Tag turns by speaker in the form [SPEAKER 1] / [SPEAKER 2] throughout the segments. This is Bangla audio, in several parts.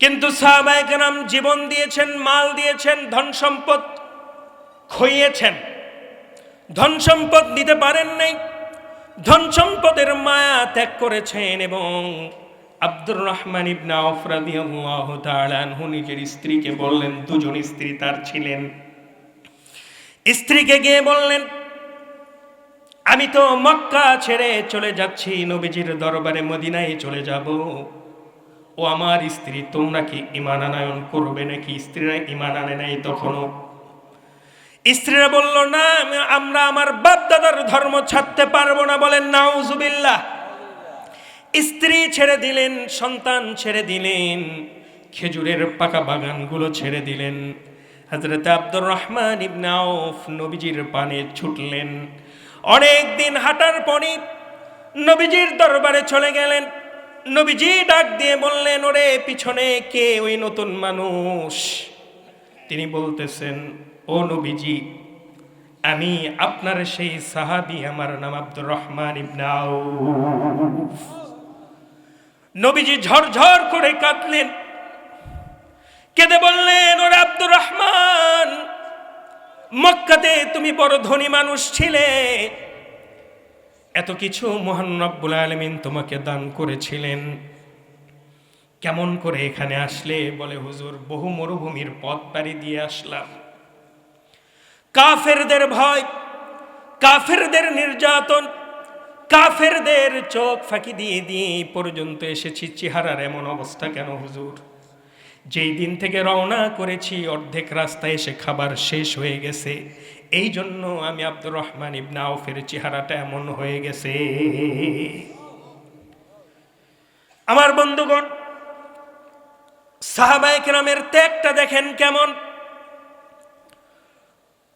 [SPEAKER 1] কিন্তু সাহাবায়ে কেরাম জীবন দিয়েছেন, মাল দিয়েছেন, ধন সম্পদ খইয়েছেন, ধন সম্পদ দিতে পারেন নাই, ধন সম্পদের মায়া ত্যাগ করেছেন। এবং আব্দুর রহমান ইবনে আওফ রাদিয়াল্লাহু তাআলা আনহু নিজের স্ত্রীকে বললেন, দুজন স্ত্রী তার ছিলেন, স্ত্রীকে গিয়ে বললেন, আমি তো মক্কা ছেড়ে চলে যাচ্ছি, নবীজির দরবারে মদিনায় চলে যাব। ও আমার স্ত্রী, তোমরা কি ঈমান আনয়ন করবে নাকি? স্ত্রীরা ঈমান আনে নাই তখনও। স্ত্রীরা বলল, না, আমরা আমার বাপ দাদার ধর্ম ছাড়তে পারবো না। বলেন নাউজুবিল্লাহ। স্ত্রী ছেড়ে দিলেন, সন্তান ছেড়ে দিলেন, খেজুরের পাকা বাগানগুলো ছেড়ে দিলেন। হযরত আব্দুর রহমান ইবনে আওফ নবীজির পানে ছুটলেন। অনেক দিন হাঁটার পরে নবীজির দরবারে চলে গেলেন। নবীজি ডাক দিয়ে বললেন, ওরে পিছনে কে? ওই নতুন মানুষ। তিনি বলতেছেন, ও নবীজি, আমি আপনার সেই সাহাবী, আমার নাম আব্দুর রহমান ইবনে আওফ। নবীজি ঝরঝর করে কাঁদলেন, কেঁদে বললেন, ওরে আব্দুর রহমান, মক্কাতে তুমি বড় ধনী মানুষ ছিলে, এত কিছু মহান রব্বুল আলামিন তোমাকে দান করেছিলেন, কেমন করে এখানে আসলে? বলে, হুজুর, বহু মরুভূমির পথ পাড়ি দিয়ে আসলাম, কাফেরদের ভয়, কাফেরদের নির্যাতন, কাফেরদের চোখ ফাঁকি দিয়ে দিয়ে পর্যন্ত এসেছি। চেহারার এমন অবস্থা কেন হুজুর? যেই দিন থেকে রওনা করেছি অর্ধেক রাস্তায় এসে খাবার শেষ হয়ে গেছে, এই জন্য আমি আব্দুর রহমান ইবনে আওফের চেহারাটা এমন হয়ে গেছে। আমার বন্ধুগণ, সাহাবায়ে কেরামের ত্যাগটা দেখেন কেমন।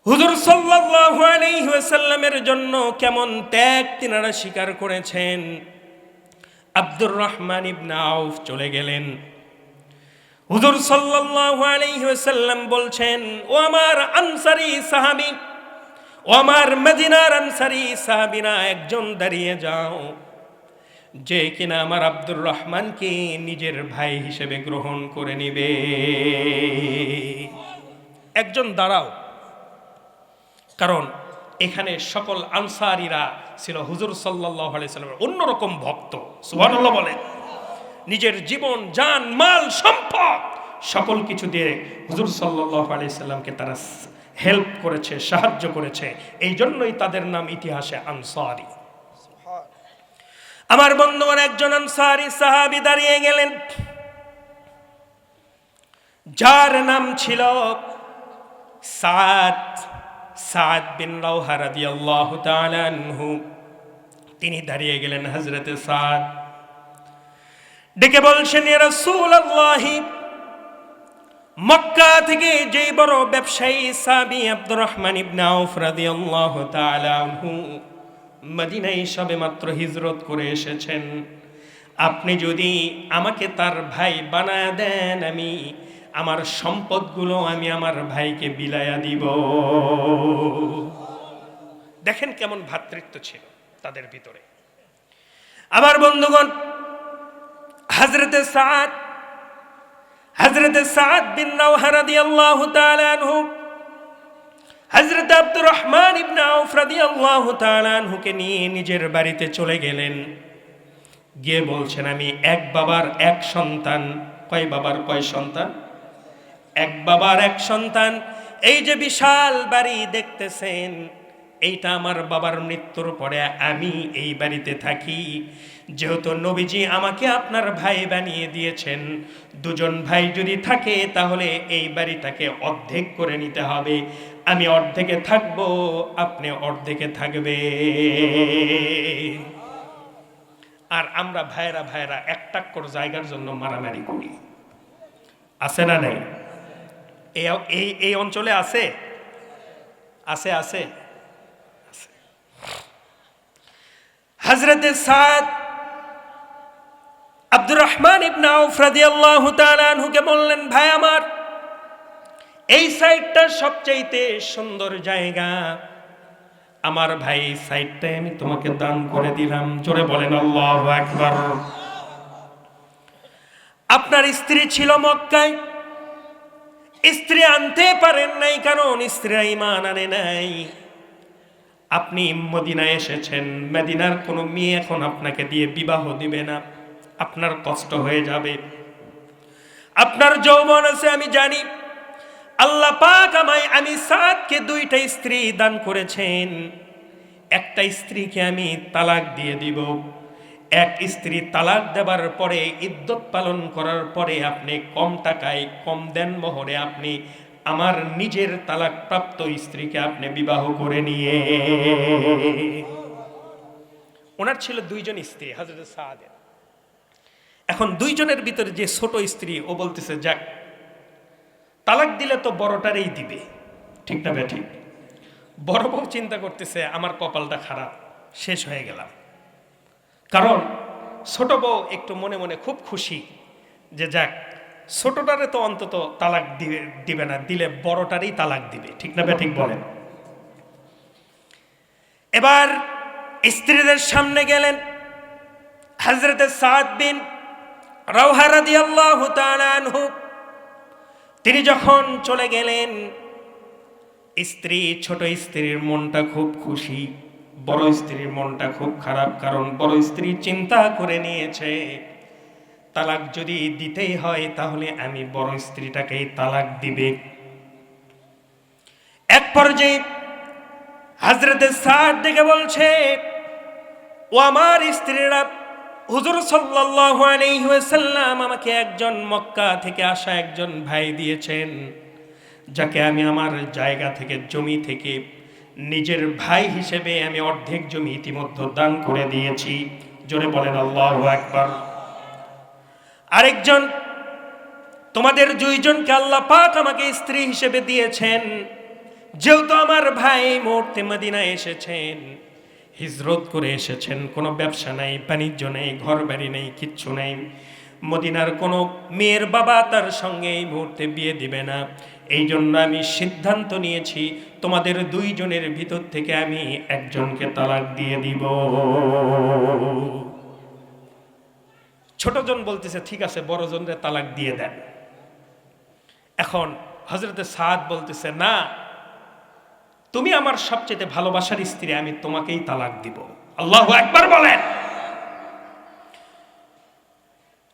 [SPEAKER 1] হুজুর সাল্লাল্লাহু আলাইহি ওয়াসাল্লামের জন্য কেমন ত্যাগ তিনারা স্বীকার করেছেন। আব্দুর রহমান ইবনে আওফ চলে গেলেন। হুজুর সাল্লাল্লাহু আলাইহি ওয়াসাল্লাম বলছেন, ও আমার আনসারী সাহাবী, ও আমার মদিনার আনসারী সাহাবীরা, একজন দাঁড়িয়ে যাও, যে কিনা আমার আব্দুর রহমানকে নিজের ভাই হিসেবে গ্রহণ করে নিবে। একজন দাঁড়াও। কারণ এখানে সকল আনসারীরা ছিল হুজুর সাল্লাল্লাহু আলাইহি সাল্লামের অন্যরকম ভক্ত। সুবহানাল্লাহ বলেন। নিজের জীবন, জান, মাল, সম্পদ সকল কিছু দিয়ে হুজুর সাল্লাল্লাহু আলাইহি সাল্লামকে তারা হেল্প করেছে, সাহায্য করেছে। এই জন্যই তাদের নাম ইতিহাসে আনসারী। আমার বন্ধুগণ, একজন আনসারী সাহাবী দাঁড়িয়ে গেলেন, যার নাম ছিল সাদ বিন রাওহা রাদিয়াল্লাহু তাআলা আনহু। তিনি দাঁড়িয়ে গেলেন। হযরতে সাদ ডেকে বলছেন, ইয়া রাসূলুল্লাহ, মক্কা থেকে যেই বড় ব্যবসায়ী সাহাবী আব্দুর রহমান ইবনে আওফ রাদিয়াল্লাহু তাআলা আনহু মদিনায় সবেমাত্র হিজরত করে এসেছেন, আপনি যদি আমাকে তার ভাই বানায় দেন, আমি আমার সম্পদগুলো আমি আমার ভাইকে বিলায়া দিব। দেখেন কেমন ভ্রাতৃত্ব ছিল তাদের ভিতরে। আমার বন্ধুগণ, হযরতে সাদ বিন রাওহা রাদিয়াল্লাহু তাআলা আনহু হযরত আব্দুর রহমান ইবনে আওফ রাদিয়াল্লাহু তাআলা আনহুকে নিয়ে নিজের বাড়িতে চলে গেলেন। গিয়ে বলছেন, আমি এক বাবার এক সন্তান। কয় বাবার কয় সন্তান? এক বাবার এক সন্তান। এই যে বিশাল বাড়ি দেখতেছেন, এইটা আমার বাবার মৃত্যুর পরে আমি এই বাড়িতে থাকি। যেহেতু নবীজি আমাকে আপনার ভাই বানিয়ে দিয়েছেন, দুজন ভাই যদি থাকে তাহলে এই বাড়িটাকে অর্ধেক করে নিতে হবে। আমি অর্ধেকে থাকব, আপনি অর্ধেকে থাকবে। আর আমরা ভাইরা একটা করে জায়গার জন্য মারামারি করি, আছে না নাই? এই অঞ্চলে আছে আছে আছে হযরতে সাদ আব্দুর রহমান ইবনে আওফ রাদিয়াল্লাহু তাআলা আনহুকে বললেন, ভাই আমার, এই সাইডটা সবচাইতে সুন্দর জায়গা, আমার ভাই সাইডটাই আমি তোমাকে দান করে দিলাম। জোরে বলেন আল্লাহু আকবার। আপনার স্ত্রী ছিল মক্কায়, স্ত্রী আনতে পারেন নাই কারণ স্ত্রীরা ঈমান আনে নাই। আপনি মদিনায় এসেছেন, মদিনার কোনো মেয়ে এখন আপনাকে দিয়ে বিবাহ দিবে না, আপনার কষ্ট হয়ে যাবে। আপনার যৌবন আছে আমি জানি, আল্লাহ পাক আমি সাদকে 2টা স্ত্রী দান করেছেন। একটা স্ত্রীকে আমি তালাক দিয়ে দিব, এক স্ত্রী তালাক দেবার পরে ইদ্যত পালন করার পরে আপনি কম টাকায় কম দেন মোহরে আপনি আমার নিজের তালাক প্রাপ্ত স্ত্রীকে আপনি বিবাহ করে নিয়ে। ওনার ছিল 2জন স্ত্রী হযরত সাদের। এখন 2জনের ভিতরে যে ছোট স্ত্রী ও বলতেছে যাক তালাক দিলে তো বড়টারই দিবে, ঠিক না বে ঠিক? বড় বউ চিন্তা করতেছে আমার কপালটা খারাপ, শেষ হয়ে গেলাম। কারণ ছোট বউ একটু মনে মনে খুব খুশি যে যাক ছোটটারে তো অন্তত তালাক দিবে না, দিলে বড়টারই তালাক দিবে, ঠিক না বে ঠিক বলেন? এবার স্ত্রীদের সামনে গেলেন হযরত সাদ বিন রাওহা রাদিয়াল্লাহু তাআলা আনহু। তিনি যখন চলে গেলেন, স্ত্রী ছোট স্ত্রীর মনটা খুব খুশি, বড় স্ত্রীর মনটা খুব খারাপ। কারণ বড় স্ত্রী চিন্তা করে নিয়েছে তালাক যদি দিতেই হয় তাহলে আমি বড় স্ত্রীটাকেই তালাক দিবে। এক পর্যায়ে হযরত সাদ ডেকে বলছে, ও আমার স্ত্রীরা, হুজুর সাল্লাল্লাহু আলাইহি ওয়াসাল্লাম আমাকে একজন মক্কা থেকে আসা একজন ভাই দিয়েছেন, যাকে আমি আমার জায়গা থেকে জমি থেকে নিজের ভাই হিসেবে আমি অর্ধেক জমি ইতিমধ্যে দান করে দিয়েছি। জোরে বলেন আল্লাহু আকবার। আরেকজন তোমাদের 2জনকে আল্লাহ পাক আমাকে স্ত্রী হিসেবে দিয়েছেন। যেহেতু আমার ভাই এই মুহূর্তে মদিনায় এসেছেন, হিজরত করে এসেছেন, কোনো ব্যবসা নাই, বাণিজ্য নেই, ঘর বাড়ি নেই, কিচ্ছু নেই, মদিনার কোনো মেয়ের বাবা তার সঙ্গে এই মুহূর্তে বিয়ে দিবে না। এই জন্য আমি সিদ্ধান্ত নিয়েছি তোমাদের 2জনের ভিতর থেকে আমি একজনকে তালাক দিয়ে দিব। ছোটজন বলতেছে ঠিক আছে বড়জনরে তালাক দিয়ে দেন। এখন হযরত সাদ বলতেছে না, তুমি আমার সবচেয়ে ভালোবাসার স্ত্রী, আমি তোমাকেই তালাক দিব। আল্লাহু আকবার বলেন।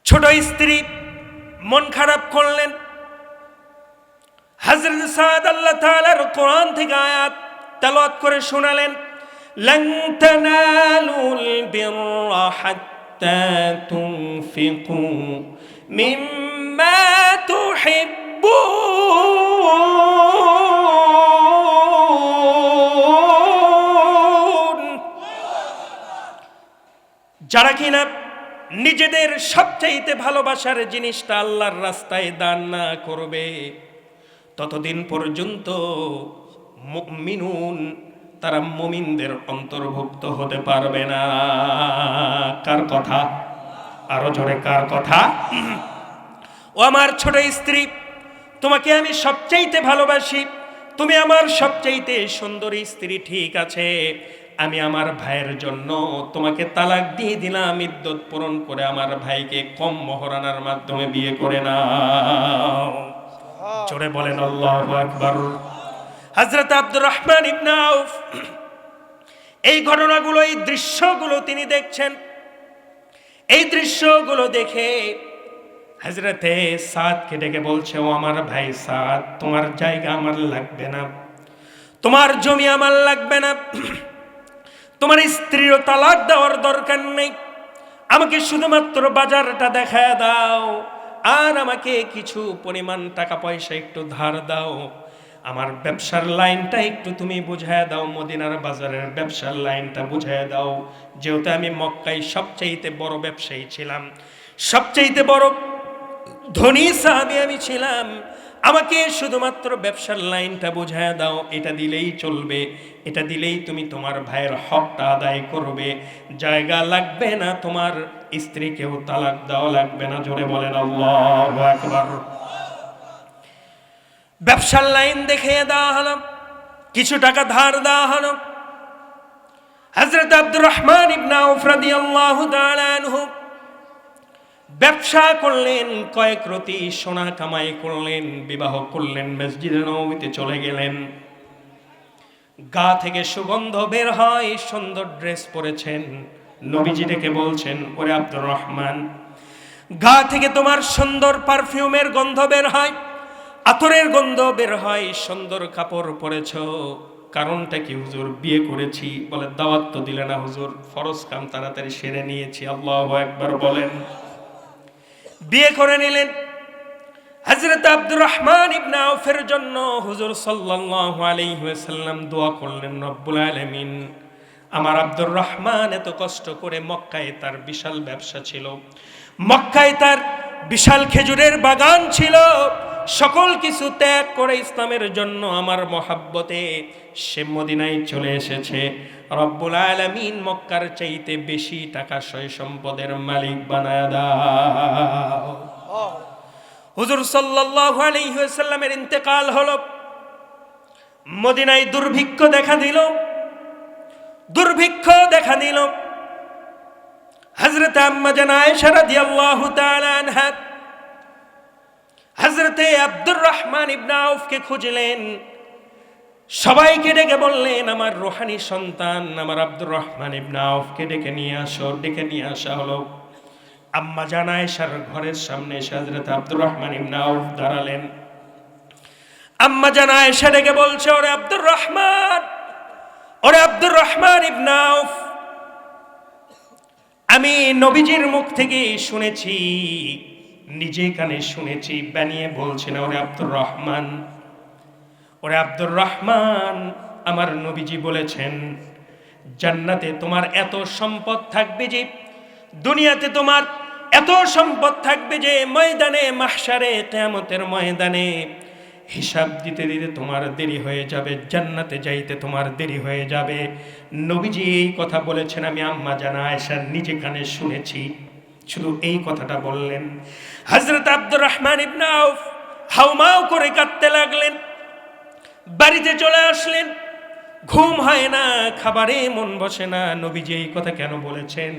[SPEAKER 1] ছোট স্ত্রী মন খারাপ করলেন। হযরত সাদ আল্লাহ তাআলার কোরআন থেকে আয়াত তেলাওয়াত করে শোনালেন, লান তানালুল বিররা হাত্তা তুনফিকু মিম্মা তুহিব্বুন। যারা কিনা নিজেদের সবচাইতে ভালোবাসার জিনিসটা আল্লাহর রাস্তায় দান না করবে, ততদিন পর্যন্ত মুমিনুন তারা মুমিনদের অন্তর্ভুক্ত হতে পারবে না। কার কথা? আরো জোরে কার কথা? ও আমার ছোট স্ত্রী, তোমাকে আমি সবচাইতে ভালোবাসি, তুমি আমার সবচাইতে সুন্দরী স্ত্রী, ঠিক আছে, আমি আমার ভাইয়ের জন্য তোমাকে তালাক দিয়ে দিলাম, ইদ্যত পূরণ করে আমার ভাইকে কম মোহরানার মাধ্যমে বিয়ে করে নাও। জোরে বলেন আল্লাহু আকবার। হযরত আব্দুর রহমান ইবনে আউফ এই ঘটনাগুলো, এই দৃশ্যগুলো তিনি দেখছেন। এই দৃশ্যগুলো দেখে হযরতে সাদকে ডেকে বলছে, ও আমার ভাই সাদ, তোমার জায়গা আমার লাগবে না, তোমার জমি আমার লাগবে না, তোমার স্ত্রীর তালাক দেওয়ার দরকার নেই, আমাকে শুধুমাত্র বাজারটা দেখায় দাও আর আমাকে কিছু পরিমাণ টাকা পয়সা একটু ধার দাও, আমার ব্যবসার লাইনটা একটু তুমি বুঝায় দাও, মদিনার বাজারের ব্যবসার লাইনটা বুঝায় দাও। যেহেতু আমি মক্কায় সবচাইতে বড় ব্যবসায়ী ছিলাম, সবচাইতে বড় ধনী সাহাবী আমি ছিলাম, আমাকে শুধুমাত্র ব্যবসার লাইনটা বুঝায় দাও, এটা দিলেই চলবে, এটা দিলেই তুমি তোমার ভাইয়ের হকটা আদায় করবে, জায়গা লাগবে না, তোমার স্ত্রীকেও তালাক দেওয়া লাগবে না। জোরে বলেন আল্লাহু আকবার। ব্যবসার লাইন দেখিয়ে দেওয়া হলো, কিছু টাকা ধার দেওয়া হলো। হযরত আব্দুর রহমান ইবনে আউফ রাদিয়াল্লাহু তাআলা আনহু ব্যবসা করলেন, কয়েক রতি সোনা কামাই করলেন, বিবাহ করলেন, মসজিদে নববীতে চলে গেলেন। গা থেকে সুগন্ধ বের হয়, সুন্দর ড্রেস পরেছেন। নবীজি ডেকে বলছেন, ওরে আব্দুর রহমান, গা থেকে তোমার সুন্দর পারফিউমের গন্ধ বের হয়, আতরের গন্ধ বের হয়, সুন্দর কাপড় পরেছ, কারণটা কি হুজুর? বিয়ে করেছি। বলে, দাওয়াত তো দিলে না হুজুর, ফরজ কাম তাড়াতাড়ি সেরে নিয়েছি। আল্লাহু আকবার বলেন। বিয়ে করে নিলেন। হযরত আব্দুর রহমান ইবনে আউফের জন্য হুজুর সাল্লাল্লাহু আলাইহি ওয়াসাল্লাম দোয়া করলেন, রব্বুল আলামিন, আমার আব্দুর রহমান এত কষ্ট করে, মক্কায় তার বিশাল ব্যবসা ছিল, মক্কায় তার বিশাল খেজুরের বাগান ছিল, সকল কিছু ত্যাগ করে ইসলামের জন্য আমার মহাব্বতে সে মদিনায় চলে এসেছে। রব্বুল আলামিন মক্কার চাইতে বেশি টাকা সয় সম্পদের মালিক বানায়া দাও। হুজুর সাল্লাল্লাহু আলাইহি ওয়াসাল্লামের ইন্তেকাল হলো। মদিনায় দুর্ভিক্ষ দেখা দিল, দুর্ভিক্ষ দেখা দিল। হযরত আম্মা জান আয়েশা রাদিয়াল্লাহু তাআলা আনহা হযরতে আব্দুর রহমান ইবনে আউফকে খুঁজলেন, সবাইকে ডেকে বললেন, আমার রূহানি সন্তান আমার আব্দুর রহমান ইবনে আউফকে ডেকে নিয়ে আসো। ডেকে নিয়ে আসা হলো। আম্মা জান আয়েশার ঘরের সামনে এসে হযরত আব্দুর রহমান ইবনে আউফ দাঁড়ালেন। আম্মা জান আয়েশা ডেকে বলছে, ওরে আব্দুর রহমান, ওরে আব্দুর রহমান ইবনে আউফ, আমি নবীজির মুখ থেকে শুনেছি, নিজে কানে শুনেছি, বানিয়ে বলছি না। ওরে আব্দুর রহমান, ওরে আব্দুর রহমান, আমার নবীজি বলেছেন, জান্নাতে তোমার এত সম্পদ থাকবে যে, দুনিয়াতে তোমার এত সম্পদ থাকবে যে, ময়দানে মাহশারে কিয়ামতের ময়দানে হিসাব দিতে দিতে তোমার দেরি হয়ে যাবে, জান্নাতে যাইতে তোমার দেরি হয়ে যাবে। নবীজি এই কথা বলেছেন, আমি আম্মা জান আয়েশার নিজে কানে শুনেছি। শুধু এই কথাটা বললেন, হযরত আব্দুর রহমান ইবনে আউফ হাউমাউ করে কাঁদতে লাগলেন। বাড়িতে চলে আসলেন। ঘুম হয় না, খাবারে মন বসে না। নবীজি এই কথা কেন বলেছেন?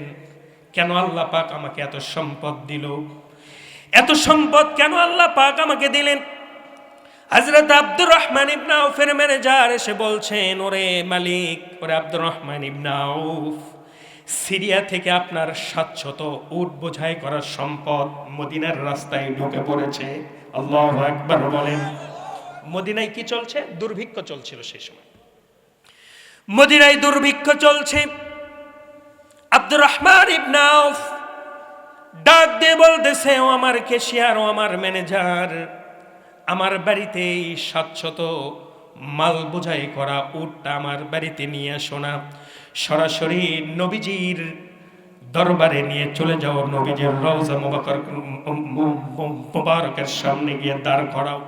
[SPEAKER 1] কেন আল্লাহ পাক আমাকে এত সম্পদ দিল? এত সম্পদ কেন আল্লাহ পাক আমাকে দিলেন? হযরত আব্দুর রহমান ইবনে আউফের ম্যানেজার এসে বলছেন, ওরে মালিক, ওরে আব্দুর রহমান ইবনে আউফ, সিরিয়া থেকে আপনার 700 উট বোঝাই করার সম্পদ মদিনার রাস্তায় ঢুকে পড়েছে। আল্লাহু আকবার বলেন। মদিনায় কি চলছে? দুর্ভিক্ষ চলছিল সেই সময়। মদিনায় দুর্ভিক্ষ চলছে। আব্দুর রহমান ইবনে আউফ ডাক দিয়ে বলতেছে, ও আমার ক্যাশিয়ার, ও আমার ম্যানেজার, আমার বাড়িতে 700 মাল বোঝাই করা উটটা আমার বাড়িতে নিয়ে আসো না, সরাসরি নবীজির দরবারে নিয়ে চলে যাও, নবীজির রওজা মুবারকের সামনে গিয়ে দাঁড় করাও,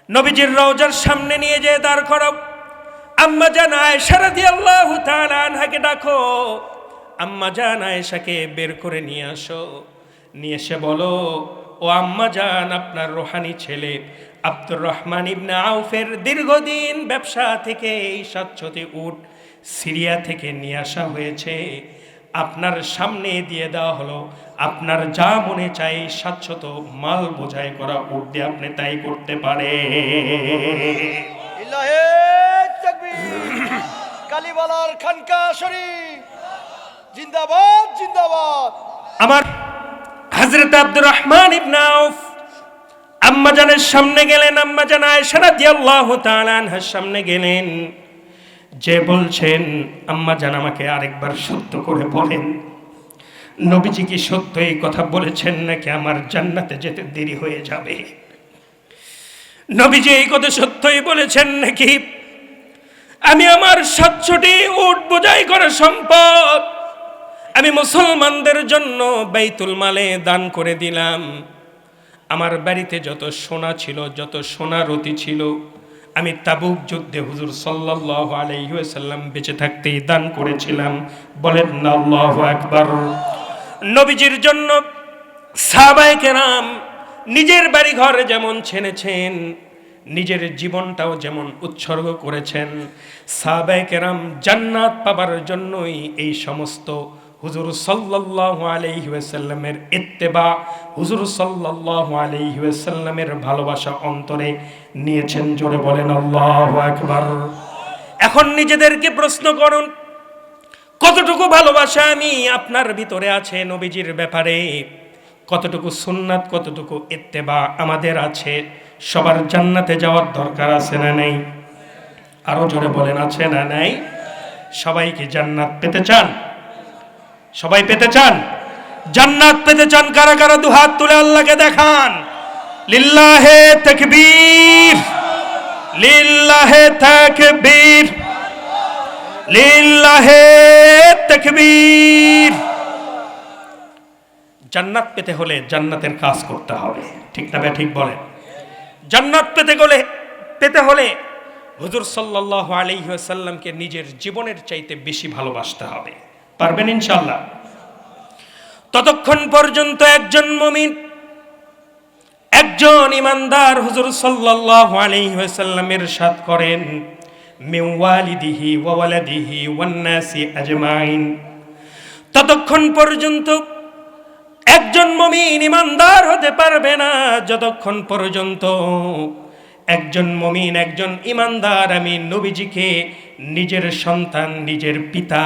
[SPEAKER 1] নবীজির রওজার সামনে নিয়ে যেয়ে দাঁড় করাও। আম্মা জান আয়েশা রাদিয়াল্লাহু তাআলা আনহাকে ডাকো, আম্মা জান আয়েশাকে বের করে নিয়ে আসো। নিয়ে এসে বলো, ও আম্মা জান, আপনার রূহানি ছেলে আব্দুর রহমান ইবনে আউফের দীর্ঘদিন ব্যবসা থেকে এই 700টি উট সিরিয়া থেকে নিয়ে আসা হয়েছে, আপনার সামনে দিয়ে দেওয়া হলো। আপনার যা মনে চাই 700 মাল বোঝাই করা উট দিয়ে আপনি তাই করতে পারে।
[SPEAKER 2] ইলাহে তাকবীর, কালীবালার খানকা শরীফ জিন্দাবাদ, জিন্দাবাদ।
[SPEAKER 1] আমার হযরত আব্দুর রহমান ইবনে আউফ আম্মা জানের সামনে গেলেন। আম্মা জান আয়েশা রাদিয়াল্লাহু তাআলা আনহার সামনে গেলেন, যে বলছেন, আম্মা জান আমাকে আরেকবার সত্য করে বলেন, নবীজি কি সত্য এই কথা বলেছেন নাকি আমার জান্নাতে যেতে দেরি হয়ে যাবে? নবীজি এই কথা সত্যই বলেছেন নাকি আমি আমার 700টি উট বোঝাই করা সম্পদ আমি মুসলমানদের জন্য বাইতুল মালে দান করে দিলাম? আমার বাড়িতে যত সোনা ছিল, যত সোনা রতি ছিল, আমি তাবুক যুদ্ধে হুজুর সাল্লাল্লাহু আলাইহি ওয়াসাল্লাম বেঁচে থাকতেই দান করেছিলাম। বলেন না আল্লাহু আকবার। নবীজির জন্য সাহাবায়ে কেরাম নিজের বাড়ি ঘর যেমন ছেড়েছেন, নিজের জীবনটাও যেমন উৎসর্গ করেছেন, সাহাবায়ে কেরাম জান্নাত পাবার জন্যই এই সমস্ত হুজুর সাল্লাল্লাহু আলাইহি ওয়াসাল্লামের ইত্তেবা, হুজুর সাল্লাল্লাহু আলাইহি ওয়াসাল্লামের ভালোবাসা অন্তরে নিয়েছেন। জোরে বলেন আল্লাহু আকবার। এখন নিজেদেরকে প্রশ্ন করুন, কতটুকু ভালোবাসা আমি আপনার ভিতরে আছে নবীজির ব্যাপারে, কতটুকু সুন্নাত, কতটুকু ইত্তেবা আমাদের আছে। সবার জান্নাতে যাওয়ার দরকার আছে না নাই? আরো জোরে বলেন, আছে না নাই? সবাই কি জান্নাত পেতে চান? সবাই পেতে চান? জান্নাত পেতে চান? কারা কারা দুহাত তুলে আল্লাহকে দেখান। লিল্লাহে তাকবীর, লিল্লাহে তাকবীর, লিল্লাহে তাকবীর। জান্নাত পেতে হলে জান্নাতের কাজ করতে হবে, ঠিক না? ঠিক বলেন। জান্নাত পেতে হলে হুজুর সাল্লাল্লাহু আলাইহি ওয়াসাল্লামকে নিজের জীবনের চাইতে বেশি ভালোবাসতে হবে। পারবেন ইনশাআল্লাহ? ততক্ষণ পর্যন্ত একজন মুমিন, একজন ইমানদার হুজুর সাল্লাল্লাহু আলাইহি ওয়াসাল্লামের ইরশাদ করেন, মিন ওয়ালিদিহি ওয়া ওয়ালাদিহি ওয়ান নাসি আজমাইন। ততক্ষণ পর্যন্ত একজন মুমিন ইমানদার হতে পারবে না যতক্ষণ পর্যন্ত একজন মুমিন, একজন ইমানদার আমি নবীজিকে নিজের সন্তান, নিজের পিতা,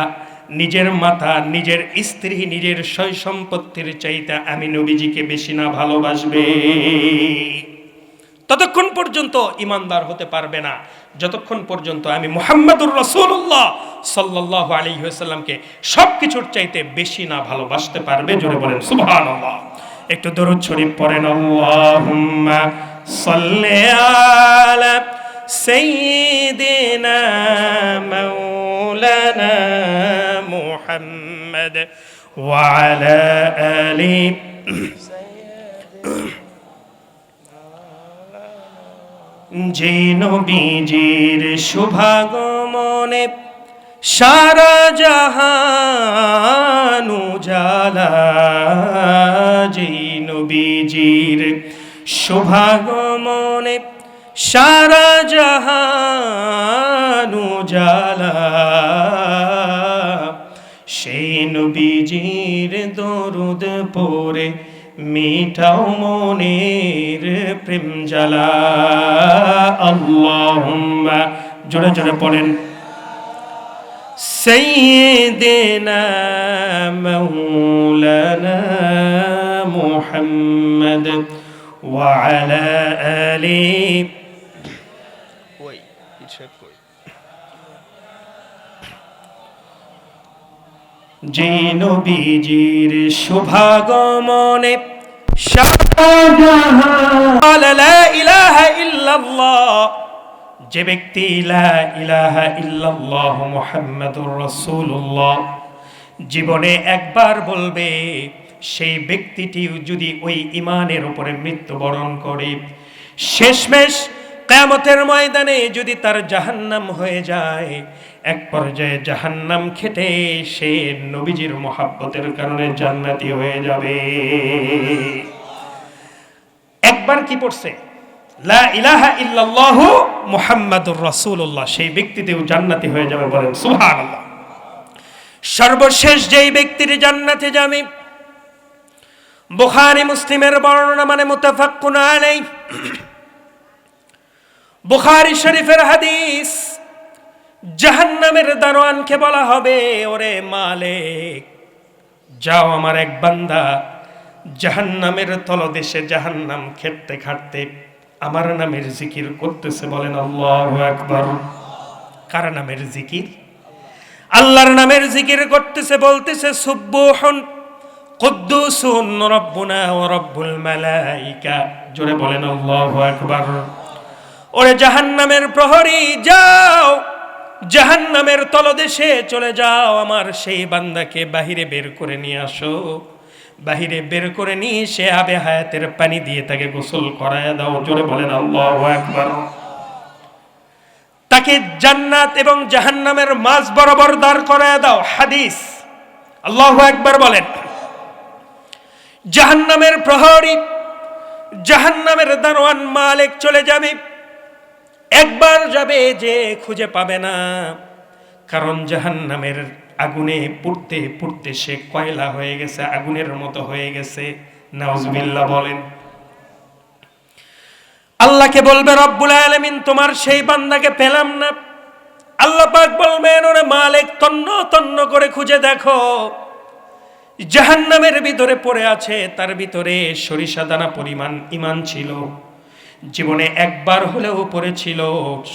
[SPEAKER 1] নিজের মাতা, নিজের স্ত্রী, নিজের সয় সম্পত্তির চাইতে আমি নবীজিকে বেশি না ভালোবাসবে, ততক্ষণ পর্যন্ত ইমানদার হতে পারবে না যতক্ষণ পর্যন্ত আমি মুহাম্মাদুর রাসূলুল্লাহ সাল্লাল্লাহু আলাইহি ওয়াসাল্লামকে সবকিছুর চাইতে বেশি না ভালোবাসতে পারবে। জোরে বলেন সুবহানাল্লাহ। একটু দরুদ শরীফ পড়েন। আল্লাহুম্মা সাল্লি আলা সাইয়্যিদিনা মাওলানা মুহাম্মদ ওয়া আলা আলি যে নবীজির শুভাগমনে সারা জাহান উজালা, যে নবীজির শুভাগমনে সারা জাহান উজালা, সেই নবীজির দরুদ পড়ে মিঠাও মনের প্রেম জ্বালা। আল্লাহুম্মা, জোরে জোরে পড়েন, সাইয়্যিদিনা মাওলানা মুহাম্মদ ওয়া আলা আলি। যে নবীজির শুভাগমনে সারা জাহান লা ইলাহা ইল্লাল্লাহ, যে ব্যক্তি লা ইলাহা ইল্লাল্লাহ মুহাম্মাদুর রাসূলুল্লাহ জীবনে একবার বলবে, সেই ব্যক্তিটি যদি ওই ঈমানের উপরে মৃত্যুবরণ করে, শেষমেশ কিয়ামতের ময়দানে যদি তার জাহান্নাম হয়ে যায়, এক পর্যায়ে জাহান্নাম খেটে সে নবীজির মহব্বতের কারণে জান্নাতি হয়ে যাবে। একবার কি পড়ছে? লা ইলাহা ইল্লাল্লাহু মুহাম্মাদুর রাসূলুল্লাহ, সেই ব্যক্তিতেও জান্নাতি হয়ে যাবে। বলেন সুবহানাল্লাহ। সর্বশেষ যেই ব্যক্তির জান্নাতে যাবে, বুখারী মুসলিমের বর্ণনা, মানে মুত্তাফাকুন আলাইহি, বুখারী শরীফের হাদিস। জাহান্নামের দারোয়ানকে বলা হবে, ওরে মালিক, যাও, আমার এক বান্দা জাহান্নামের তলদেশে জাহান্নাম খেটতে খাটতে আমার নামের জিকির করতেছে। বলেন আল্লাহু আকবার। কার নামের জিকির? আল্লাহর নামের জিকির করতেছে, বলতেছে সুবহুন কুদ্দুসুন রব্বুনা ওয়া রব্বুল মালাইকা। জোরে বলেন আল্লাহু আকবার। ওরে জাহান্নামের প্রহরী, যাও, জাহান্নামের তলদেশে চলে যাও, আমার সেই বান্দাকে বাহিরে বের করে নিয়ে আসো। বাহিরে বের করে নিয়ে সে আবে হায়াতের পানি দিয়ে তাকে গোসল করায় দাও। জোরে বলেন আল্লাহু আকবার। তাকে জান্নাত এবং জাহান্নামের মাঝ বরাবর দাঁড় করায় দাও। হাদিস। আল্লাহু আকবার বলেন। জাহান্নামের প্রহরী, জাহান্নামের দারোয়ান মালিক চলে যাবে, একবার যাবে যে খুঁজে পাবে না, কারণ জাহান্নামের আগুনে পুড়তে পুড়তে সে কয়লা হয়ে গেছে, আগুনের মতো হয়ে গেছে। নাউজুবিল্লাহ বলেন। আল্লাহকে বলবে রব্বুল আলামিন তোমার সেই বান্দাকে পেলাম না। আল্লাহ পাক বলবেন ওরে মালিক তন্ন তন্ন করে খুঁজে দেখো, জাহান্নামের ভিতরে পড়ে আছে, তার ভিতরে সরিষা দানা পরিমাণ ঈমান ছিল, জীবনে একবার হলেও পড়েছিল।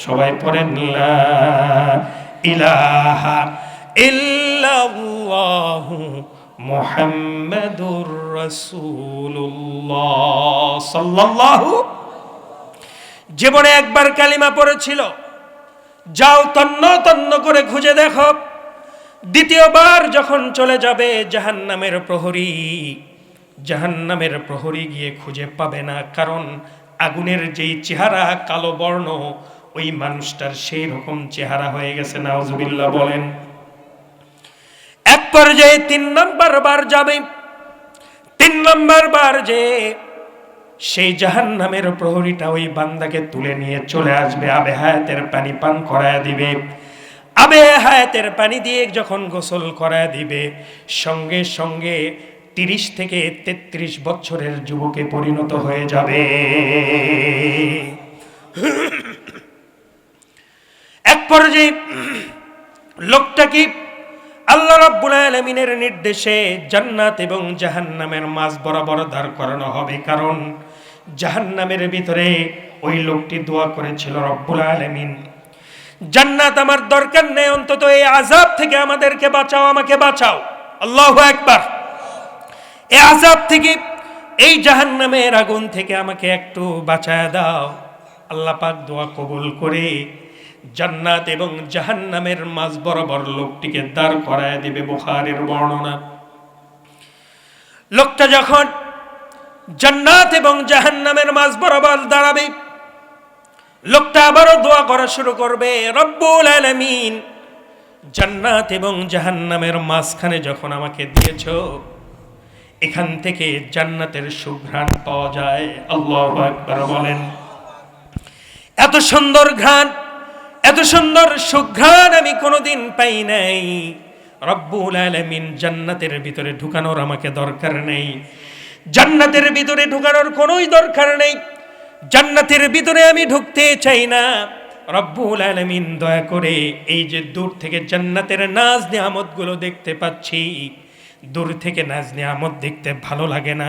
[SPEAKER 1] সবাই পড়েন লা ইলাহা ইল্লাল্লাহু মুহাম্মাদুর রাসূলুল্লাহ সাল্লাল্লাহু। জীবনে একবার কালিমা পড়েছিল, যাও তন্ন তন্ন করে খুঁজে দেখো। দ্বিতীয়বার যখন চলে যাবে জাহান্নামের প্রহরী গিয়ে খুঁজে পাবে না, কারণ আগুনের যেই চেহারা কালো বর্ণ, ওই মানুষটার সেই রকম চেহারা হয়ে গেছে। নাউজুবিল্লাহ বলেন। এক পর্যায়ে 3 নম্বর বার যাবে। 3 নম্বর বার যে সেই জাহান্নামের প্রহরীটা ওই বান্দাকে তুলে নিয়ে চলে আসবে, আবে হায়াতের পানি পান করায় দিবে। আবে হায়াতের পানি দিয়ে যখন গোসল করায় দিবে, সঙ্গে সঙ্গে 30 থেকে 33 বছরের যুবকে পরিণত হয়ে যাবে। এক পর্যায়ে লোকটা কি আল্লাহ রাব্বুল আলামিনের নির্দেশে জান্নাত এবং জাহান্নামের মাঝ বরাবর দাঁড় করানো হবে, কারণ জাহান্নামের ভিতরে ওই লোকটি দোয়া করেছিল, রব্বুল আলামিন জান্নাত আমার দরকার নেই, অন্তত এই আযাব থেকে আমাদেরকে বাঁচাও, আমাকে বাঁচাও। আল্লাহু আকবার। এই আযাব থেকে, এই জাহান্নামের আগুন থেকে আমাকে একটু বাঁচায় দাও। আল্লাহ পাক দোয়া কবুল করে জান্নাত এবং জাহান্নামের মাঝ বরাবর লোকটিকে দাঁড় করায় দিবে। বুখারীর বর্ণনা। লোকটা যখন জান্নাত এবং জাহান্নামের মাঝ বরাবর দাঁড়াবে, লোকটা আবারও দোয়া করা শুরু করবে, রব্বুল আলামিন জান্নাত এবং জাহান্নামের মাঝখানে যখন আমাকে দিয়েছো, এখান থেকে জান্নাতের সুঘ্রাণ পাওয়া যায়। আল্লাহু আকবার বলেন। এত সুন্দর ঘ্রাণ, এত সুন্দর সুঘ্রাণ আমি কোনোদিন পাই নাই। রব্বুল আলামিন জান্নাতের ভিতরে ঢুকানোর আমাকে দরকার নেই, জান্নাতের ভিতরে ঢুকানোর কোনোই দরকার নেই, জান্নাতের ভিতরে আমি ঢুকতে চাই না। রব্বুল আলামিন দয়া করে এই যে দূর থেকে জান্নাতের নাজ নিয়ামতগুলো দেখতে পাচ্ছি, দূর থেকে নাজ নিয়ামত দেখতে ভালো লাগে না,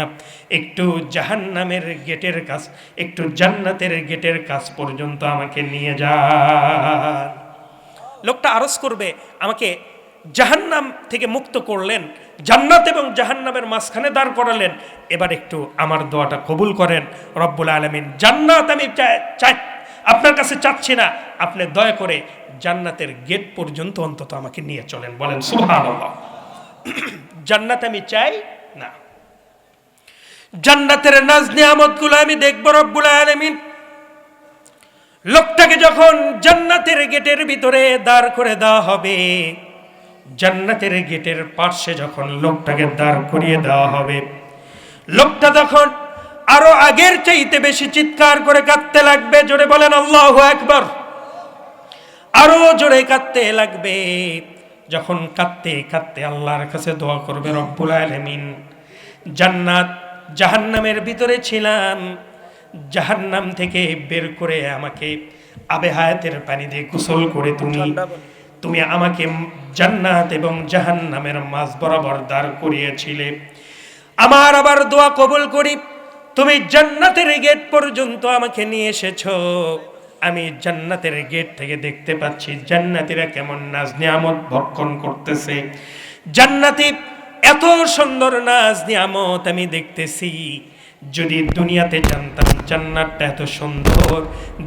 [SPEAKER 1] একটু জাহান্নামের গেটের কাছ, একটু জান্নাতের গেটের কাছ পর্যন্ত আমাকে নিয়ে যান। লোকটা আরজ করবে, আমাকে জাহান্নাম থেকে মুক্ত করলেন, জান্নাত এবং জাহান্নামের মাঝখানে দাঁড় করালেন, এবার একটু আমার দোয়াটা কবুল করেন। রব্বুল আলামিন জান্নাত আমি চাই, আপনার কাছে চাচ্ছি না, আপনি দয়া করে জান্নাতের গেট পর্যন্ত অন্তত আমাকে নিয়ে চলেন। বলেন সুবহানাল্লাহ। জান্নাত আমি চাই না, জান্নাতের নাজ নিয়ামতগুলো আমি দেখব। রব্বুল আলামিন লোকটাকে যখন জান্নাতের গেটের ভিতরে দাঁড় করে দেওয়া হবে, জান্নাতের গেটের পাশে যখন লোকটাকে দাঁড় করিয়ে দেওয়া হবে, লোকটা তখন আরো আগের চাইতে বেশি চিৎকার করে কাঁদতে লাগবে। জোরে বলেন আল্লাহু আকবার। আরো জোরে কাঁদতে লাগবে। যখন কাঁদতে কাঁদতে আল্লাহর কাছে দোয়া করবে, রব্বুল আলামিন জান্নাত জাহান্নামের ভিতরে ছিলাম, জাহান্নাম থেকে বের করে আমাকে আবে হায়াতের পানি দিয়ে গোসল করে তুমি আমাকে জান্নাত এবং জাহান্নামের মাঝ বরাবর দাঁড় করিয়েছিলে। আমার আবার দোয়া কবুল করি, তুমি জান্নাতের গেট পর্যন্ত আমাকে নিয়ে এসেছো। আমি জান্নাতের গেট থেকে দেখতে পাচ্ছি জান্নাতীরা কেমন নাজ নিয়ামত ভক্ষণ করতেছে। জান্নাতি এত সুন্দর নাজ নিয়ামত আমি দেখতেছি। যদি দুনিয়াতে জানতাম জান্নাতটা এত সুন্দর,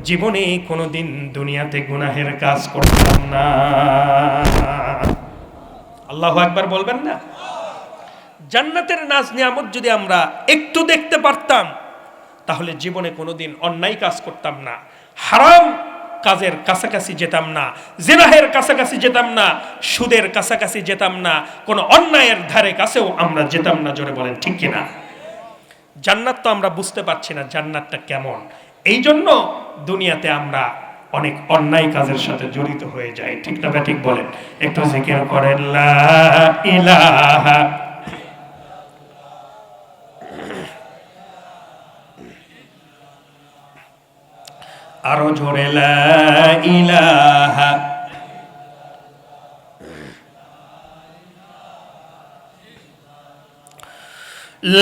[SPEAKER 1] জীবনে কোনোদিন দুনিয়াতে গুনাহের কাজ করতাম না। আল্লাহু আকবার বলবেন না? জান্নাতের নাজ নিয়ামত যদি আমরা একটু দেখতে পারতাম, তাহলে জীবনে কোনোদিন অন্যায় কাজ করতাম না, হারাম কাজের কাছাকাছি যেতাম না, জিনাহের কাছাকাছি যেতাম না, সুদের কাছাকাছি যেতাম না, কোনো অন্যায়ের ধারে কাছেও আমরা যেতাম না। জোরে বলেন ঠিক কিনা? জান্নাত তো আমরা বুঝতে পারছি না জান্নাতটা কেমন, এই জন্য দুনিয়াতে আমরা অনেক অন্যায় কাজের সাথে জড়িত হয়ে যায়। ঠিক না ঠিক বলেন? একটু জিকির করেন লা ইলাহা, আরো জোরে লা ইলাহা,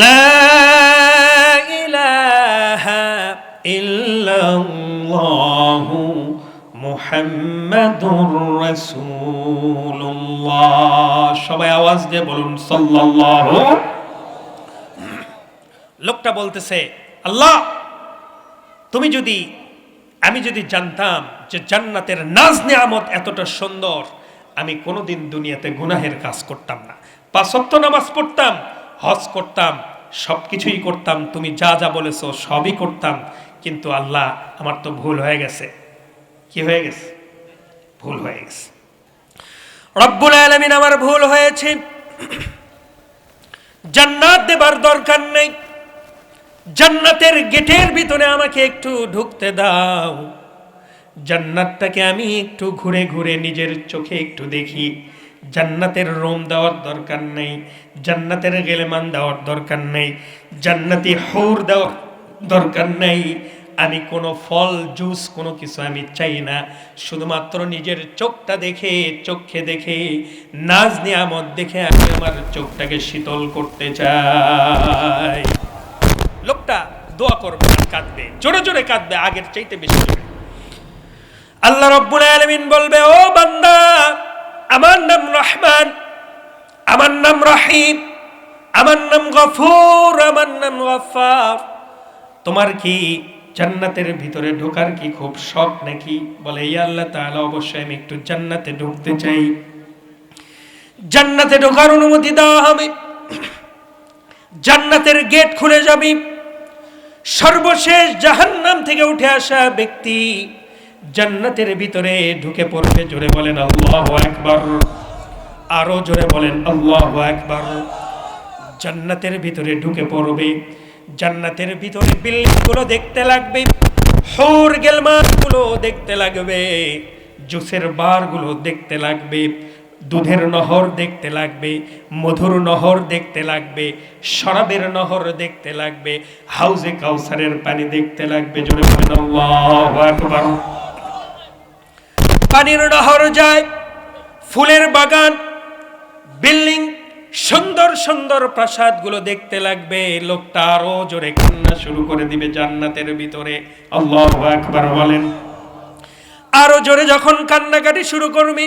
[SPEAKER 1] লা ইলাহা ইল্লাল্লাহু মুহাম্মাদুর রাসূলুল্লাহ। সবাই আওয়াজ দিয়ে বলুন সাল্লাল্লাহু। লোকটা বলতেছে, আল্লাহ আমি যদি জানতাম যে জান্নাতের নাজ নিয়ামত এতটা সুন্দর, আমি কোনোদিন দুনিয়াতে গুনাহের কাজ করতাম না। 5 ওয়াক্ত নামাজ পড়তাম, হজ করতাম, সবকিছুই করতাম, তুমি যা যা বলেছো সবই করতাম। কিন্তু আল্লাহ আমার তো ভুল হয়ে গেছে। কি হয়ে গেছে? ভুল হয়ে গেছে। রব্বুল আলামিন আমার ভুল হয়েছে, জান্নাত দেবার দরকার নেই, জান্নাতের গেটের ভিতরে আমাকে একটু ঢুকতে দাও, জান্নাতটাকে আমি একটু ঘুরে ঘুরে নিজের চোখে একটু দেখি। জান্নাতের রোম দেওয়ার দরকার নেই, জান্নাতের গেলেমান দেওয়ার দরকার নেই, জান্নাতি হুর দেওয়ার দরকার নেই। আমি কোনো ফল জুস কোনো কিছু আমি চাই না, শুধুমাত্র নিজের চোখটা দেখে, চোখে দেখে, নাজ নিয়ামত দেখে আমি আমার চোখটাকে শীতল করতে চাই। লোকটা দোয়া করবে আর কাঁদবে, জোরে জোরে কাঁদবে, আগের চাইতে বেশি জোরে। আল্লাহ রাব্বুল আলামিন বলবে, ও বান্দা, আমার নাম রহমান, আমার নাম রহিম, আমার নাম গফুর, আমার নাম গফফার। তোমার কি জান্নাতের ভিতরে ঢোকার কি খুব শখ নাকি? বলে, ইয়া আল্লাহ তাআলা, অবশ্যই আমি একটু জান্নাতে ঢুকতে চাই। জান্নাতে ঢোকার অনুমতি দেওয়া হবে, জান্নাতের গেট খুলে যাবে। সর্বশেষ জাহান্নাম থেকে উঠে আসা ব্যক্তি জান্নাতের ভিতরে ঢুকে পড়বে। জোরে বলেন আল্লাহু আকবার, আরো জোরে বলেন আল্লাহু আকবার। জান্নাতের ভিতরে ঢুকে পড়বে, জান্নাতের ভিতরে বিল্ডিং গুলো দেখতে লাগবে, হুর গেলমান গুলো দেখতে লাগবে, জুসের বার গুলো দেখতে লাগবে, দুধের নহর দেখতে লাগবে, মধুর নহর দেখতে লাগবে, শরাবের নহর দেখতে লাগবে, হাউজে কাউসারের পানি দেখতে লাগবে। জোরে বলেন আল্লাহু আকবার। পানির নহর যায়, ফুলের বাগান, বিল্ডিং, সুন্দর সুন্দর প্রাসাদগুলো দেখতে লাগবে। লোকটা আরো জোরে কান্না শুরু করে দিবে জান্নাতের ভিতরে। আল্লাহু আকবার বলেন। আরো জোরে যখন কান্নাকাটি শুরু করবি,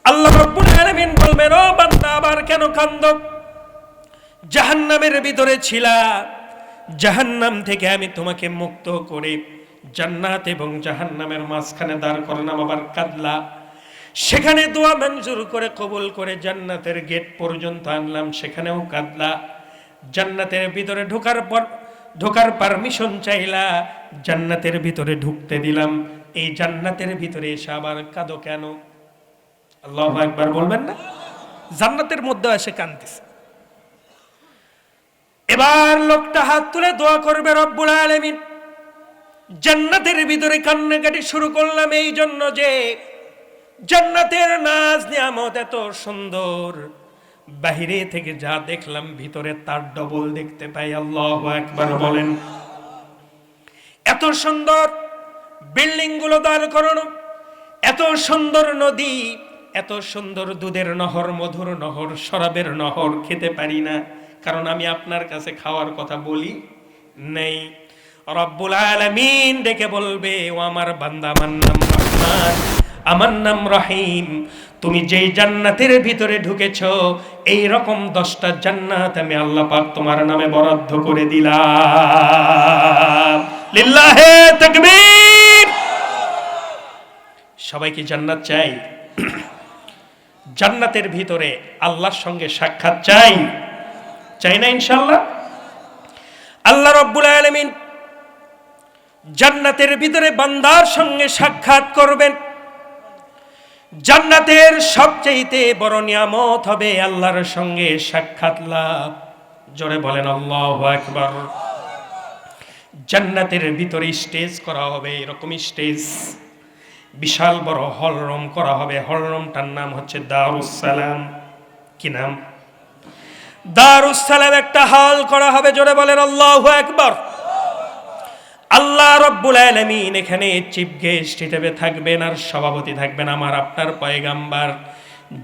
[SPEAKER 1] আল্লাহ রাব্বুল আলামিন বলবেন, ও বান্দা, আবার কেন কাঁদো? জাহান্নামের ভিতরে ছিলা, জাহান্নাম থেকে আমি তোমাকে মুক্ত করে জান্নাত এবং জাহান্নামের মাঝখানে দাঁড় করালাম, আবার কাঁদলা। সেখানে দোয়া মঞ্জুর করে কবুল করে জান্নাতের গেট পর্যন্ত আনলাম, সেখানেও কাঁদলা। জান্নাতের ভিতরে ঢোকার পারমিশন চাইলা, জান্নাতের ভিতরে ঢুকতে দিলাম। এই জান্নাতের ভিতরে এসে আবার কাঁদো কেন? আল্লাহু আকবার বলবেন না? জান্নাতের মধ্যে এসে কাঁদতেছে। এবার লোকটা হাত তুলে দোয়া করবে, রব্বুল আলামিন, জান্নাতের ভিতরে কান্নাকাটি শুরু করলাম এই জন্য যে জান্নাতের নাজ নিয়ামত এত সুন্দর, বাহিরে থেকে যা দেখলাম ভিতরে তার ডবল দেখতে পাই। আল্লাহু আকবার বলেন। এত সুন্দর বিল্ডিং গুলো দাঁড় করানো, এত সুন্দর নদী, এত সুন্দর দুধের নহর, মধুর নহর, শরাবের নহর খেতে পারি না, কারণ আমি আপনার কাছে খাওয়ার কথা বলি নেই। রব্বুল আলামিন ডেকে বলবে, ও আমার বান্দা, আমার নাম রহমান, আমার নাম রহিম, তুমি যেই জান্নাতের ভিতরে ঢুকেছো, এই রকম 10টা জান্নাত আমি আল্লাহ পাক তোমার নামে বরাদ্দ করে দিলাম। লিল্লাহে তাকবীর। সবাই কি জান্নাত চাই? জান্নাতের ভিতরে আল্লাহর সঙ্গে সাক্ষাৎ চাই? চাই না ইনশাআল্লাহ? আল্লাহ রাব্বুল আলামিন জান্নাতের ভিতরে বান্দার সঙ্গে সাক্ষাৎ করবেন। জান্নাতের সবচেয়ে বড় নিয়ামত হবে আল্লাহর সঙ্গে সাক্ষাৎ লাভ। জোরে বলেন আল্লাহু আকবার। জান্নাতের ভিতরে স্টেজ করা হবে, এরকম স্টেজ, বিশাল বড় হল রুম করা হবে। হল রুমটার নাম হচ্ছে দারুস সালাম। কি নাম? দারুস সালাম একটা হল করা হবে। জোরে বলেন আল্লাহু আকবার। আল্লাহ রাব্বুল আলামিন এখানে চিফ গেস্ট হিসেবে থাকবেন, আর সভাপতি থাকবেন আমার আপনার পয়গাম্বার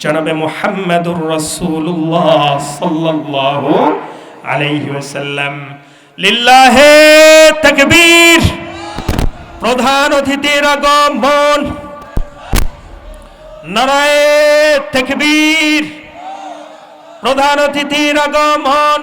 [SPEAKER 1] জনাবে মুহাম্মদুর রাসূলুল্লাহ সাল্লাল্লাহু আলাইহি ওয়াসাল্লাম। লিল্লাহে তাকবীর। প্রধান অতিথির আগমন। নারায়ে তাকবীর। প্রধান অতিথির আগমন।